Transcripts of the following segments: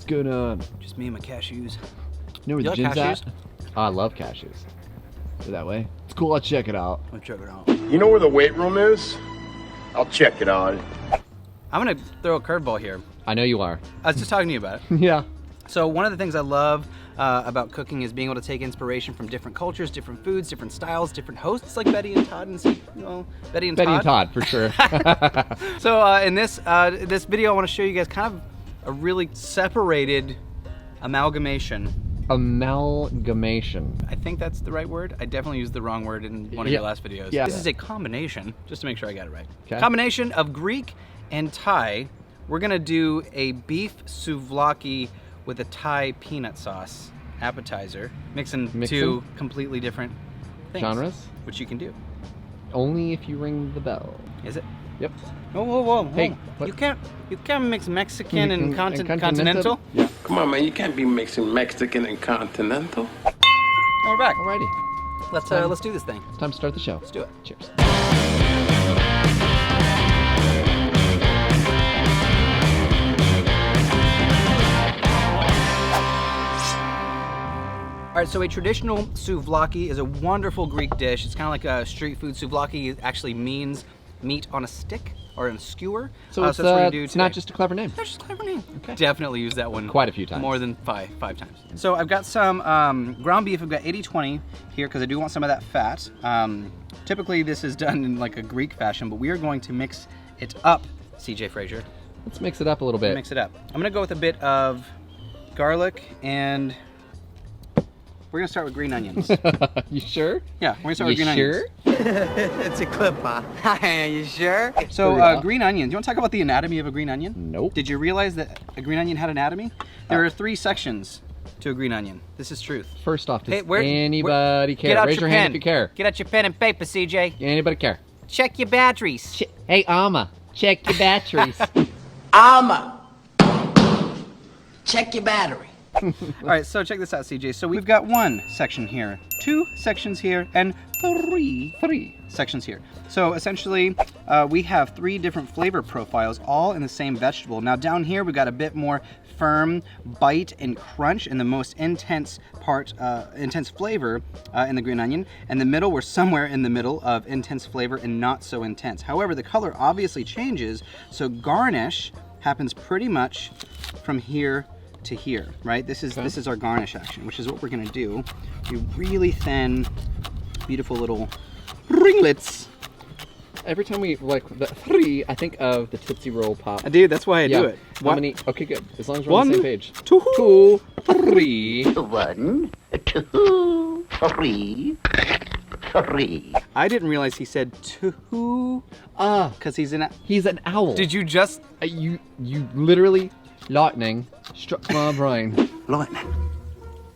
What's going on? Just me and my cashews. You know where the like gin's cashews? at? Oh, I love cashews. Go that way. It's cool. I'll check it out. Let's check it out. You know where the weight room is? I'll check it out. I'm gonna throw a curveball here. I know you are. I was just talking to you about it. Yeah. So one of the things I love about cooking is being able to take inspiration from different cultures, different foods, different styles, different hosts like Betty and Todd and Betty and Todd for sure. So in this video, I want to show you guys kind of a really separated amalgamation. Amalgamation. I think that's the right word. I definitely used the wrong word in one of your last videos. Yeah. This is a combination, just to make sure I got it right. Okay. Combination of Greek and Thai. We're gonna do a beef souvlaki with a Thai peanut sauce appetizer, mixing two completely different things. Genres? Which you can do. Only if you ring the bell. Is it? Yep. Whoa. Hey, you can't mix Mexican and continental? Yeah. Come on, man. You can't be mixing Mexican and continental. And we're back. Alrighty. Let's do this thing. It's time to start the show. Let's do it. Cheers. All right, so a traditional souvlaki is a wonderful Greek dish. It's kind of like a street food. Souvlaki. It actually means meat on a stick or in a skewer. So that's what we're gonna do it's today. not just a clever name. That's just a clever name. Okay. Definitely use that one Quite a few times. More than five times. So I've got some ground beef. I've got 80-20 here because I do want some of that fat. Typically this is done in like a Greek fashion, but we are going to mix it up, CJ Frazier. Let's mix it up a little bit. Mix it up. I'm gonna go with a bit of garlic and we're gonna start with green onions. You sure? Yeah, we're gonna start with green onions. It's a clip, huh? Are you sure? So green onions, you wanna talk about the anatomy of a green onion? Nope. Did you realize that a green onion had anatomy? There are 3 sections to a green onion. This is truth. First off, does Hey, anybody care? Get out Raise your hand if you care. Get out your pen and paper, CJ. Anybody care? Check your batteries. Hey, Alma, check your batteries. Alma, check your battery. All right, so check this out, CJ. So we've got 1 section here, 2 sections here, and 3 sections here. So essentially, we have 3 different flavor profiles, all in the same vegetable. Now down here, we've got a bit more firm bite and crunch, and the most intense part, intense flavor in the green onion. And the middle, we're somewhere in the middle of intense flavor and not so intense. However, the color obviously changes, so garnish happens pretty much from here to here, right? This is our garnish action, which is what we're gonna do. Do really thin, beautiful little ringlets. Every time we like the 3, I think of the Tootsie Roll Pop. Dude, that's why I do it. How many? Okay, good. As long as we're on the same page. 2, 3. 1, 2, 3, 3. I didn't realize he said 2, because he's He's an owl. Did you just? You literally lightning struck my brain. Lightning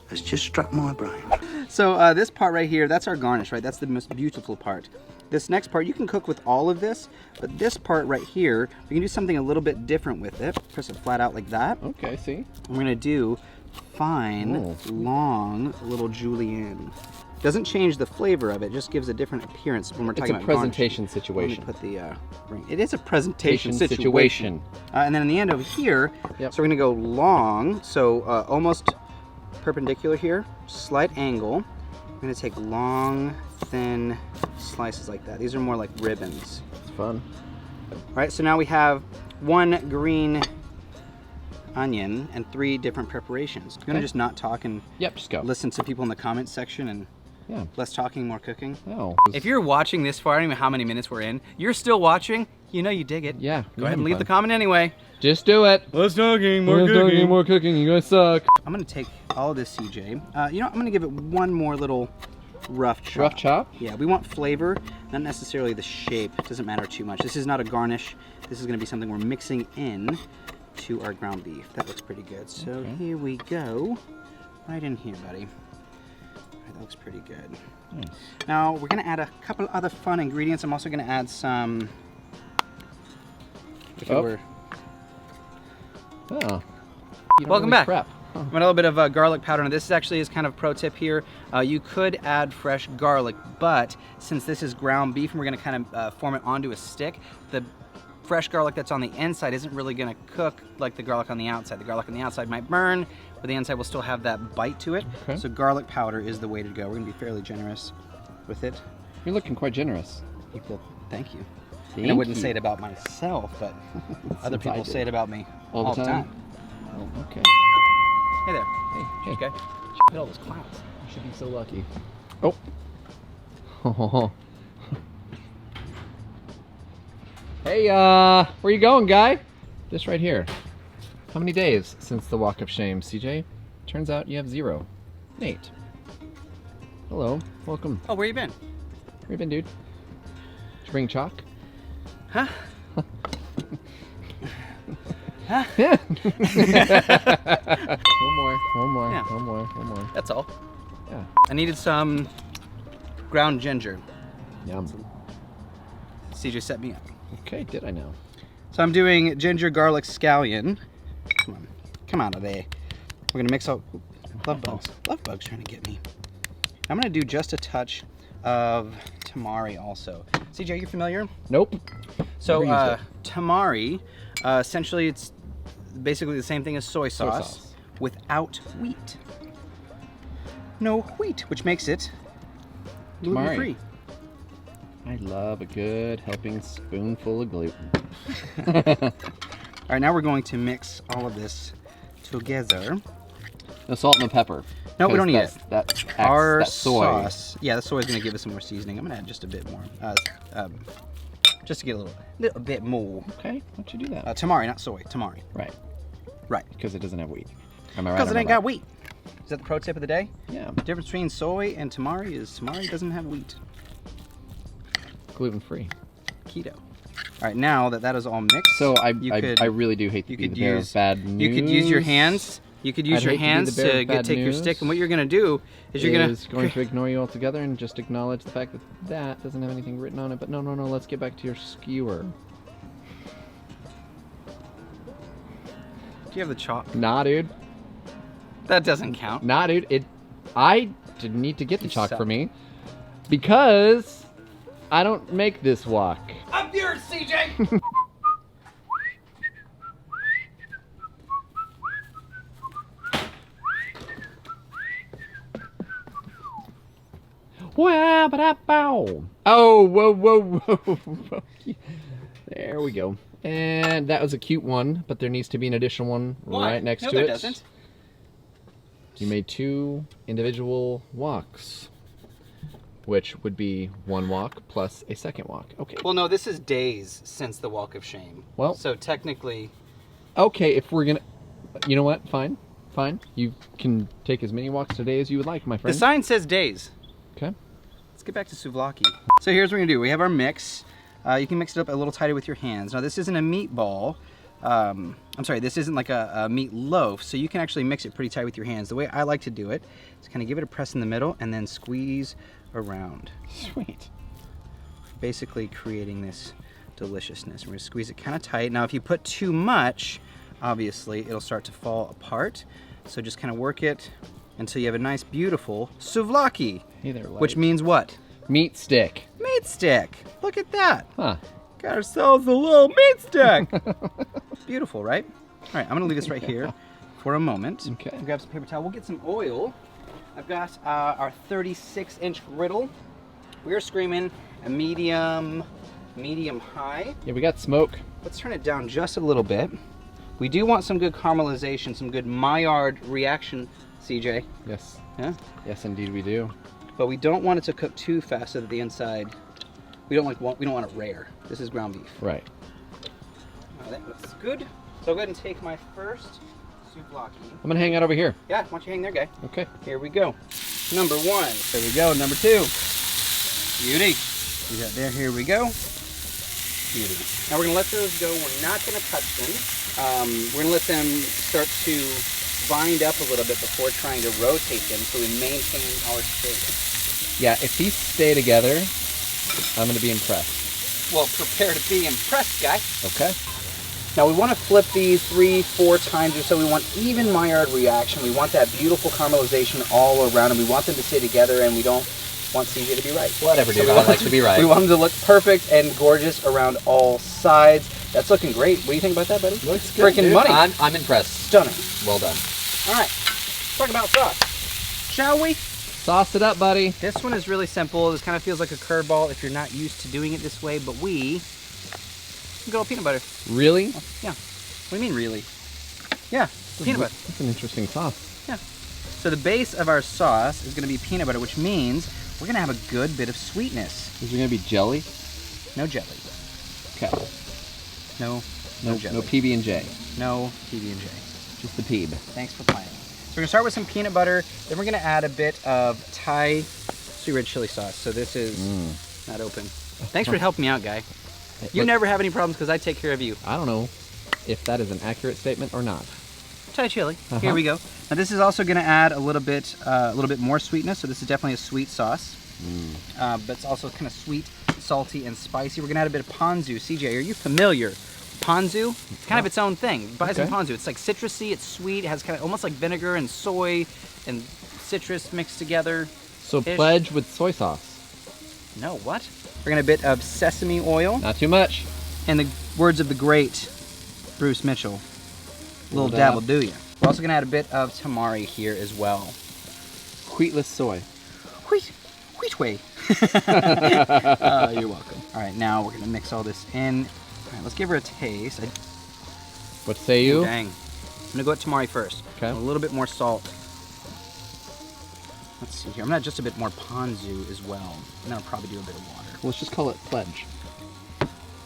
has just struck my brain. So this part right here, that's our garnish, right? That's the most beautiful part. This next part, you can cook with all of this, but this part right here, we can do something a little bit different with it. Press it flat out like that. Okay, see? We're gonna do fine, long little julienne. Doesn't change the flavor of it, just gives a different appearance when we're talking about It's a presentation garnish. situation. Let me put the ring. It is a presentation situation. And then in the end over here, so we're gonna go long, so almost perpendicular here, slight angle. We're gonna take long, thin slices like that. These are more like ribbons. It's fun. All right, so now we have 1 green onion and 3 different preparations. You're gonna just not talk and just go. listen to people in the comments section and less talking, more cooking. No. If you're watching this far, I don't know how many minutes we're in, you're still watching, you know you dig it. Yeah. Go ahead and leave the comment anyway. Just do it. Less talking, More cooking. You guys suck. I'm gonna take all of this, CJ. You know, I'm gonna give it 1 more little rough chop. Rough chop? Yeah, we want flavor, not necessarily the shape. It doesn't matter too much. This is not a garnish. This is gonna be something we're mixing in to our ground beef. That looks pretty good. So here we go. Right in here, buddy. All right, that looks pretty good. Nice. Now, we're gonna add a couple other fun ingredients. I'm also gonna add some... Welcome back. Prep. I'm gonna add a little bit of garlic powder. Now this actually is kind of pro tip here. You could add fresh garlic, but since this is ground beef and we're gonna kind of form it onto a stick, the fresh garlic that's on the inside isn't really gonna cook like the garlic on the outside. The garlic on the outside might burn, but the inside will still have that bite to it. Okay. So garlic powder is the way to go. We're gonna be fairly generous with it. You're looking quite generous. Well, thank you. Thank And I wouldn't you. say it about myself, but other Since I people did. say it about me All the time? Oh, okay. Hey there. Hey, hey. Okay. Look at all those clouds. You should be so lucky. Oh. Hey, where you going, guy? This right here. How many days since the walk of shame, CJ? Turns out you have 0. Nate. Hello. Welcome. Oh, where you been? Where you been, dude? Did you bring chalk? Huh? Yeah. One more. Yeah. One more. That's all. Yeah. I needed some ground ginger. Yum. CJ set me up. Okay, did I now? So I'm doing ginger garlic scallion. Come out of there. We're gonna mix up love bugs. Love bugs trying to get me. I'm gonna do just a touch of tamari also. CJ, are you familiar? Nope. So Never used tamari, essentially it's basically the same thing as soy sauce, sauce. without wheat. No wheat, which makes it gluten-free. I love a good helping spoonful of gluten. All right, now we're going to mix all of this together. No salt, no pepper. No, we don't need it. Our That soy. sauce, yeah, the soy is going to give us some more seasoning. I'm going to add just a bit more, just to get a little bit more. Okay, why'd you do that? Tamari, not soy, tamari. Right, Right. because it doesn't have wheat. Am I right? Because it Am I ain't got right? wheat. Is that the pro tip of the day? Yeah, The difference between soy and tamari is tamari doesn't have wheat. gluten free. Keto. All right, now that is all mixed, So I could- really do hate to you be could the bearer use- of bad news. you could use your hands. You could use I'd your hate to be hands the bearer to of bad take your news. stick, and what you're going to do is you're going going to ignore you altogether and just acknowledge the fact that that doesn't have anything written on it. But no, let's get back to your skewer. Do you have the chalk? Nah, dude. That doesn't count. Nah, dude. I didn't need to get the You chalk suck. for me because I don't make this walk. I'm yours, CJ. Oh, whoa. There we go. And that was a cute one, but there needs to be an additional one right next no, to there it. doesn't. You made 2 individual walks, which would be 1 walk plus a second walk. Okay. Well, no, this is days since the walk of shame. Well- so technically, Okay, if we're gonna, you know what? Fine. You can take as many walks today as you would like, my the friend. sign says days. Okay. Let's get back to souvlaki. So here's what we're gonna do. We have our mix. You can mix it up a little tighter with your hands. Now this isn't a meatball. I'm sorry, this isn't like a meat loaf, so you can actually mix it pretty tight with your hands. The way I like to do it is kind of give it a press in the middle and then squeeze around. Sweet. Basically creating this deliciousness. We're gonna squeeze it kind of tight. Now if you put too much, obviously it'll start to fall apart. So just kind of work it until you have a nice, beautiful souvlaki. Hey there, light. Which means what? Meat stick. Meat stick. Look at that. Huh. Got ourselves a little meat stick. Beautiful, right? All right, I'm gonna leave this right here for a moment. Okay. Grab some paper towel. We'll get some oil. I've got our 36-inch griddle. We're screaming a medium high. Yeah, we got smoke. Let's turn it down just a little bit. We do want some good caramelization, some good Maillard reaction, CJ. Yes. Yeah. Yes, indeed we do. But we don't want it to cook too fast so that the inside, we don't want it rare. This is ground beef. Right. That looks good. So I'll go ahead and take my first souvlaki. I'm gonna hang out over here. Yeah, why don't you hang there, guy? Okay. Here we go. Number 1. There we go. Number 2. Beauty. Do that there. Here we go. Beauty. Now we're gonna let those go. We're not gonna touch them. We're gonna let them start to bind up a little bit before trying to rotate them so we maintain our shape. Yeah, if these stay together, I'm gonna be impressed. Well, prepare to be impressed, guy. Okay. Now we want to flip these 3-4 times or so. We want even Maillard reaction. We want that beautiful caramelization all around, and we want them to stay together, and we don't want CJ to be right. Whatever, dude. we I want- like to be right. We want them to look perfect and gorgeous around all sides. That's looking great. What do you think about that, buddy? Looks good, Freaking dude. money. I'm impressed. Stunning. Well done. All right, let's talk about sauce. Shall we? Sauce it up, buddy. This one is really simple. This kind of feels like a curveball if you're not used to doing it this way, but we go with peanut butter. Really? Yeah. What do you mean, really? Yeah, peanut butter. That's an interesting sauce. Yeah. So the base of our sauce is going to be peanut butter, which means we're going to have a good bit of sweetness. Is there gonna be jelly? No jelly. Okay. No jelly. No PB&J. No PB&J. Just the peeb. Thanks for playing. So we're gonna start with some peanut butter, then we're gonna add a bit of Thai sweet red chili sauce. So this is not open. Thanks for helping me out, guy. You never have any problems because I take care of you. I don't know if that is an accurate statement or not. Thai chili. Here we go. Now this is also gonna add a little bit more sweetness. So this is definitely a sweet sauce, but it's also kind of sweet, salty, and spicy. We're gonna add a bit of Ponzu. CJ, are you familiar? Ponzu, it's kind of its own thing. Buy some Ponzu. It's like citrusy, it's sweet, it has kind of almost like vinegar and soy and citrus mixed together. So pledge with soy sauce. No, what? We're gonna a bit of sesame oil. Not too much. And the words of the great Bruce Mitchell, little dab will do ya. We're also gonna add a bit of tamari here as well. Wheatless soy. Wheat way. You're welcome. All right, now we're gonna mix all this in. All right, let's give her a taste. What say you? Dang. I'm gonna go with tamari first. Okay. A little bit more salt. Let's see here. I'm gonna add just a bit more ponzu as well. And then I'll probably do a bit of water. Let's just call it pledge.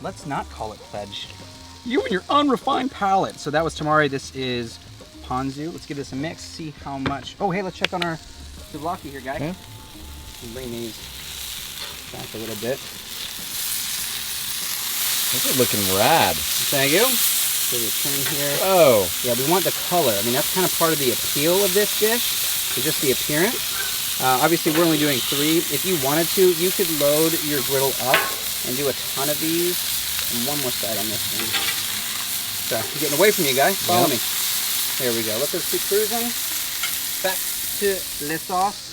Let's not call it pledge. You and your unrefined palate. So that was tamari. This is ponzu. Let's give this a mix. See how much. Oh, hey, let's check on our souvlaki here, guy. Okay. Bring these back a little bit. These are looking rad. Thank you. Give it a turn here. Oh. Yeah, we want the color. I mean, that's kind of part of the appeal of this dish, is just the appearance. Obviously, we're only doing 3. If you wanted to, you could load your griddle up and do a ton of these. And one more side on this one. So, I'm getting away from you, guys. Follow me. There we go. Let's just keep cruising. Back to the sauce.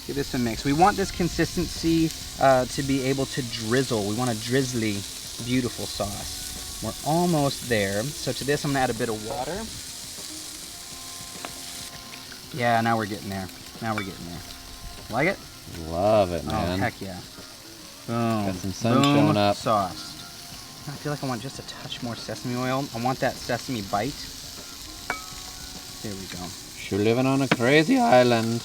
Give this a mix. We want this consistency to be able to drizzle. We want a drizzly, beautiful sauce. We're almost there. So to this, I'm gonna add a bit of water. Yeah, now we're getting there. Now we're getting there. Like it? Love it, man. Oh, heck yeah. Boom. Got some sun showing up. Sauce. I feel like I want just a touch more sesame oil. I want that sesame bite. There we go. You're living on a crazy island.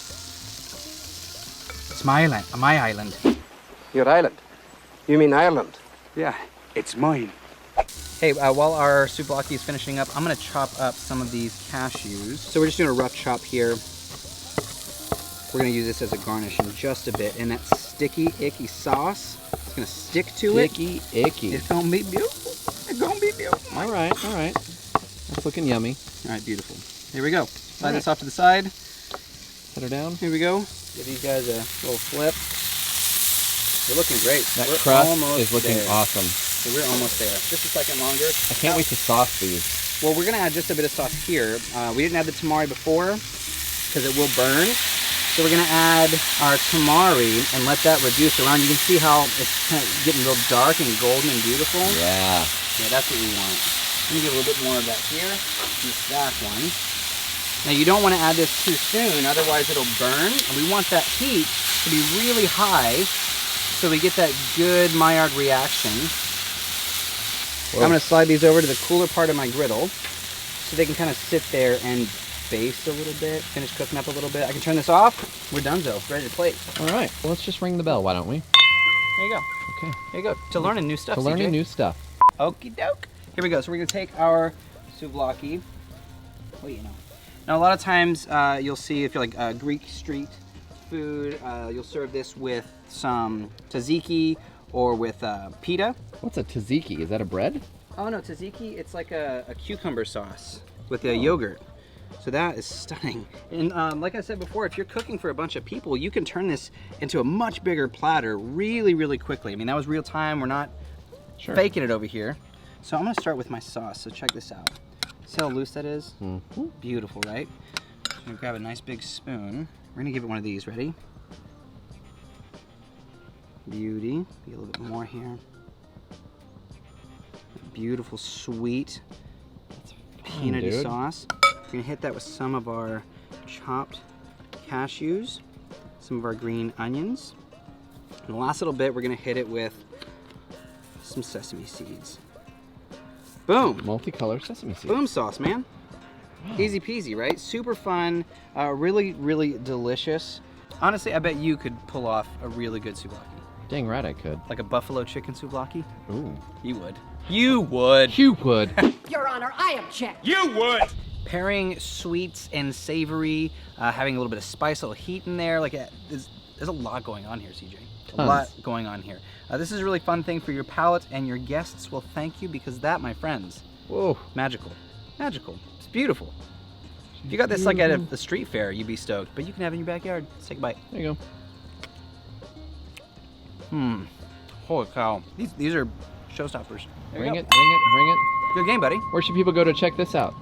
It's my island. My island. Your island? You mean Ireland? Yeah. It's mine. Hey, while our souvlaki is finishing up, I'm gonna chop up some of these cashews. So we're just doing a rough chop here. We're gonna use this as a garnish in just a bit. And that sticky, icky sauce, it's gonna stick to it. Sticky, icky. It's gonna be beautiful. It's gonna be beautiful. All right, all right. That's looking yummy. All right, beautiful. Here we go. Slide this off to the side. Set her down. Here we go. Give these guys a little flip. They're looking great. That we're crust almost is looking there. awesome. So we're almost there. Just a second longer. I can't wait to sauce these. Well, we're gonna add just a bit of sauce here. We didn't add the tamari before because it will burn. So we're gonna add our tamari and let that reduce around. You can see how it's kind of getting real dark and golden and beautiful. Yeah. Yeah, that's what we want. Let me get a little bit more of that here. Use that one. Now you don't want to add this too soon, otherwise it'll burn. And we want that heat to be really high so we get that good Maillard reaction. Whoa. I'm going to slide these over to the cooler part of my griddle so they can kind of sit there and baste a little bit, finish cooking up a little bit. I can turn this off. We're donezo, ready to plate. All right. Well, let's just ring the bell, why don't we? There you go. Okay. There you go. To learning new stuff, To learning CJ. new stuff. Okie doke. Here we go. So we're going to take our souvlaki. What do you know? Now, a lot of times you'll see if you're like Greek street food, you'll serve this with some tzatziki or with pita. What's a tzatziki? Is that a bread? Oh no, tzatziki, it's like a cucumber sauce with a yogurt. So that is stunning. And like I said before, if you're cooking for a bunch of people, you can turn this into a much bigger platter really, really quickly. I mean, that was real time. We're not faking it over here. So I'm gonna start with my sauce, so check this out. See how loose that is? Mm-hmm. Beautiful, right? I'm gonna grab a nice big spoon. We're gonna give it one of these, ready? Beauty, get a little bit more here. beautiful, sweet fun, peanutty dude. sauce. We're gonna hit that with some of our chopped cashews, some of our green onions. And the last little bit, we're gonna hit it with some sesame seeds. Boom. Multicolor sesame seeds. Boom sauce, man. Easy peasy, right? Super fun, really, really delicious. Honestly, I bet you could pull off a really good souvlaki. Dang right I could. Like a buffalo chicken souvlaki. Ooh. You would. You would. You would. Your Honor, I object. You would! Pairing sweets and savory, having a little bit of spice, a little heat in there. Like there's a lot going on here, CJ. A Tons. lot going on here. This is a really fun thing for your palate, and your guests will thank you because that, my friends, Whoa. magical. Magical. It's beautiful. If you got this like at a street fair, you'd be stoked. But you can have it in your backyard. Let's take a bite. There you go. Holy cow. These are showstoppers. There you Ring go. it, ring it, ring it. Good game, buddy. Where should people go to check this out?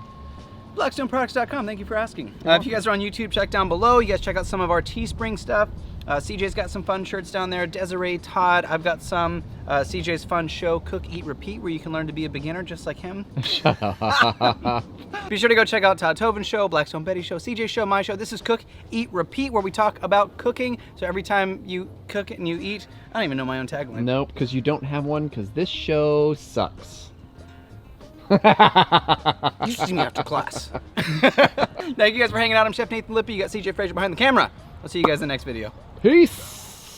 BlackstoneProducts.com. Thank you for asking. If you guys are on YouTube, check down below. You guys check out some of our Teespring stuff. CJ's got some fun shirts down there. Desiree, Todd, I've got some. CJ's fun show, Cook, Eat, Repeat, where you can learn to be a beginner just like him. Shut up. Be sure to go check out Todd Toven's show, Blackstone Betty show, CJ's show, my show. This is Cook, Eat, Repeat, where we talk about cooking. So every time you cook and you eat, I don't even know my own tagline. Nope, because you don't have one, because this show sucks. You see me after class. Thank you guys for hanging out. I'm Chef Nathan Lippy. You got CJ Frazier behind the camera. I'll see you guys in the next video. Peace.